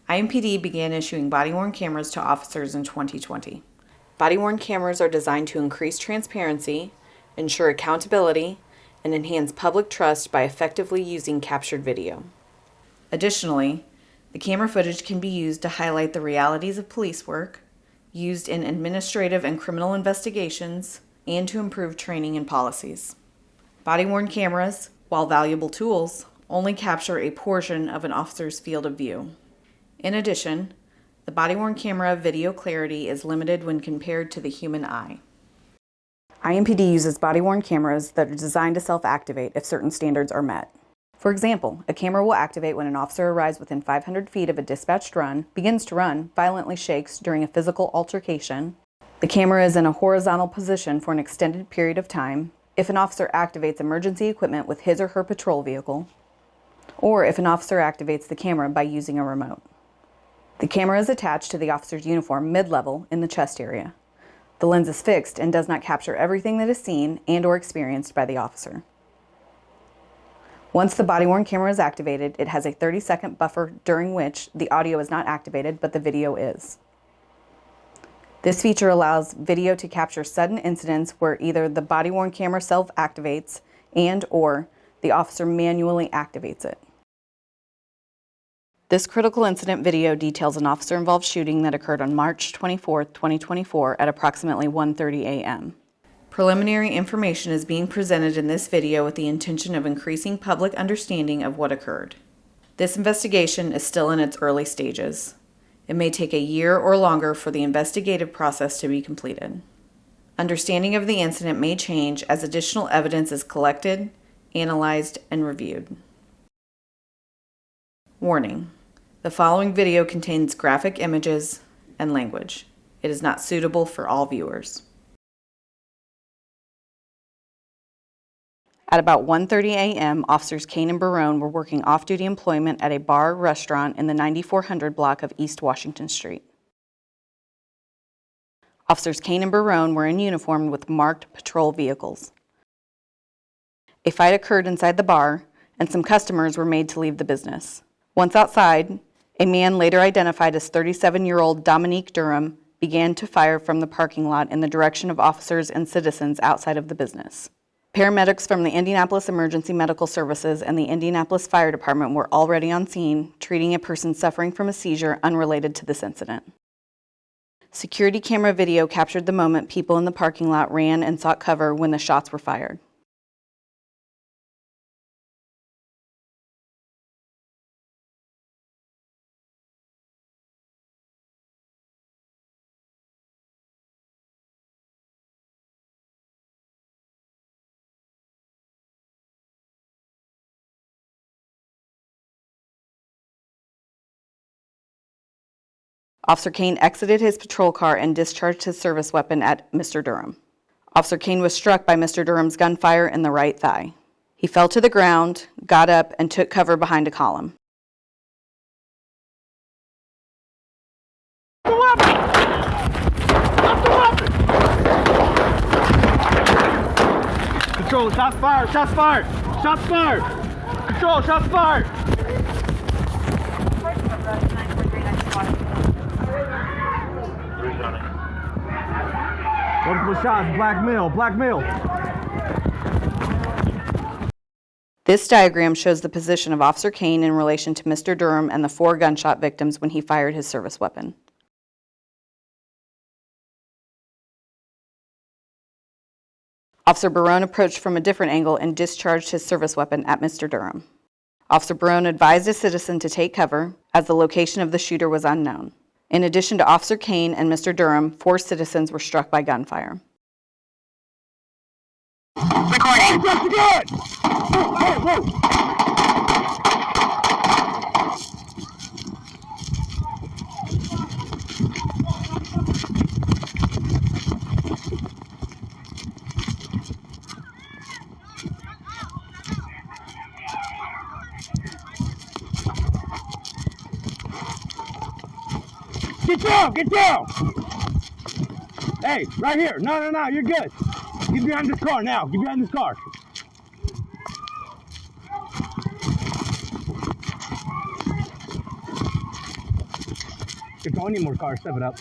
IMPD began issuing body-worn cameras to officers in 2020. Body-worn cameras are designed to increase transparency, ensure accountability, and enhance public trust by effectively using captured video. Additionally, the camera footage can be used to highlight the realities of police work, used in administrative and criminal investigations, and to improve training and policies. Body-worn cameras, while valuable tools, only capture a portion of an officer's field of view. In addition, the body-worn camera video clarity is limited when compared to the human eye. IMPD uses body-worn cameras that are designed to self-activate if certain standards are met. For example, a camera will activate when an officer arrives within 500 feet of a dispatched run, begins to run, violently shakes during a physical altercation, the camera is in a horizontal position for an extended period of time, if an officer activates emergency equipment with his or her patrol vehicle, or if an officer activates the camera by using a remote. The camera is attached to the officer's uniform mid-level in the chest area. The lens is fixed and does not capture everything that is seen and/or experienced by the officer. Once the body-worn camera is activated, it has a 30-second buffer during which the audio is not activated, but the video is. This feature allows video to capture sudden incidents where either the body-worn camera self-activates and/or the officer manually activates it. This critical incident video details an officer-involved shooting that occurred on March 24, 2024 at approximately 1:30 a.m. Preliminary information is being presented in this video with the intention of increasing public understanding of what occurred. This investigation is still in its early stages. It may take a year or longer for the investigative process to be completed. Understanding of the incident may change as additional evidence is collected, analyzed, and reviewed. Warning: the following video contains graphic images and language. It is not suitable for all viewers. At about 1:30 a.m., Officers Kane and Barone were working off-duty employment at a bar-restaurant in the 9400 block of East Washington Street. Officers Kane and Barone were in uniform with marked patrol vehicles. A fight occurred inside the bar, and some customers were made to leave the business. Once outside, a man later identified as 37-year-old Dominique Durham began to fire from the parking lot in the direction of officers and citizens outside of the business. Paramedics from the Indianapolis Emergency Medical Services and the Indianapolis Fire Department were already on scene, treating a person suffering from a seizure unrelated to this incident. Security camera video captured the moment people in the parking lot ran and sought cover when the shots were fired. Officer Kane exited his patrol car and discharged his service weapon at Mr. Durham. Officer Kane was struck by Mr. Durham's gunfire in the right thigh. He fell to the ground, got up, and took cover behind a column. Drop the weapon! Drop the weapon! Control, shots fired! Shots fired! Shots fired! Control, shots fired! Multiple shots, black male, black male. This diagram shows the position of Officer Kane in relation to Mr. Durham and the 4 gunshot victims when he fired his service weapon. Officer Barone approached from a different angle and discharged his service weapon at Mr. Durham. Officer Barone advised a citizen to take cover, as the location of the shooter was unknown. In addition to Officer Kane and Mr. Durham, 4 citizens were struck by gunfire. Recording. Drop the gun! Whoa, whoa. Get down! Get down! Hey, right here. No, you're good. Get behind this car now. Get behind this car. I need more cars. Step it up.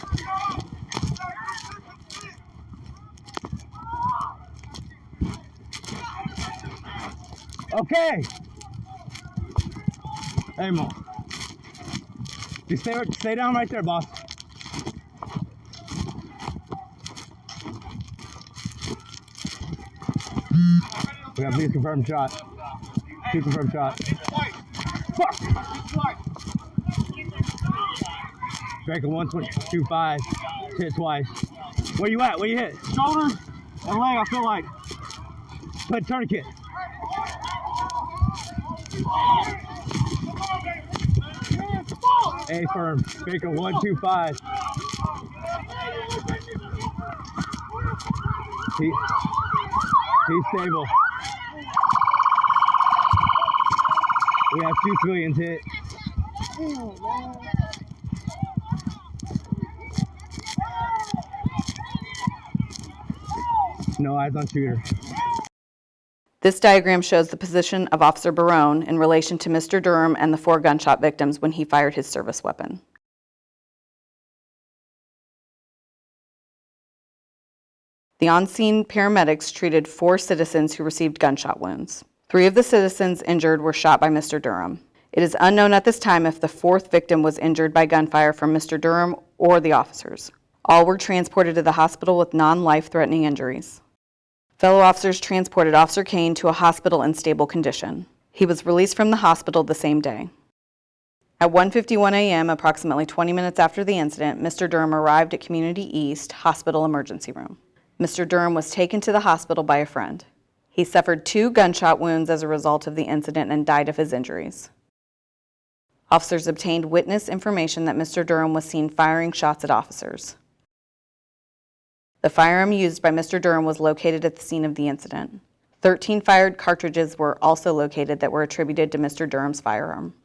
Okay. Hey, Mo. You stay down right there, boss. We got police confirmed shot. Two confirmed shot. Fuck! Draco 125. Hit twice. Where you at? Where you hit? Shoulder and leg, I feel like. Put tourniquet. A firm. Draco 125. He's stable. We have 2 civilians hit. No eyes on shooter. This diagram shows the position of Officer Barone in relation to Mr. Durham and the 4 gunshot victims when he fired his service weapon. The on-scene paramedics treated 4 citizens who received gunshot wounds. 3 of the citizens injured were shot by Mr. Durham. It is unknown at this time if the 4th victim was injured by gunfire from Mr. Durham or the officers. All were transported to the hospital with non-life-threatening injuries. Fellow officers transported Officer Kane to a hospital in stable condition. He was released from the hospital the same day. At 1:51 a.m., approximately 20 minutes after the incident, Mr. Durham arrived at Community East Hospital Emergency Room. Mr. Durham was taken to the hospital by a friend. He suffered 2 gunshot wounds as a result of the incident and died of his injuries. Officers obtained witness information that Mr. Durham was seen firing shots at officers. The firearm used by Mr. Durham was located at the scene of the incident. 13 fired cartridges were also located that were attributed to Mr. Durham's firearm.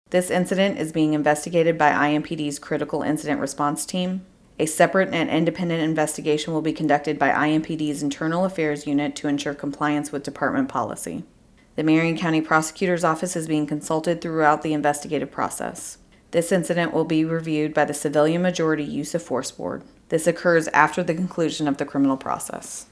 This incident is being investigated by IMPD's Critical Incident Response Team. A separate and independent investigation will be conducted by IMPD's Internal Affairs Unit to ensure compliance with department policy. The Marion County Prosecutor's Office is being consulted throughout the investigative process. This incident will be reviewed by the Civilian Majority Use of Force Board. This occurs after the conclusion of the criminal process.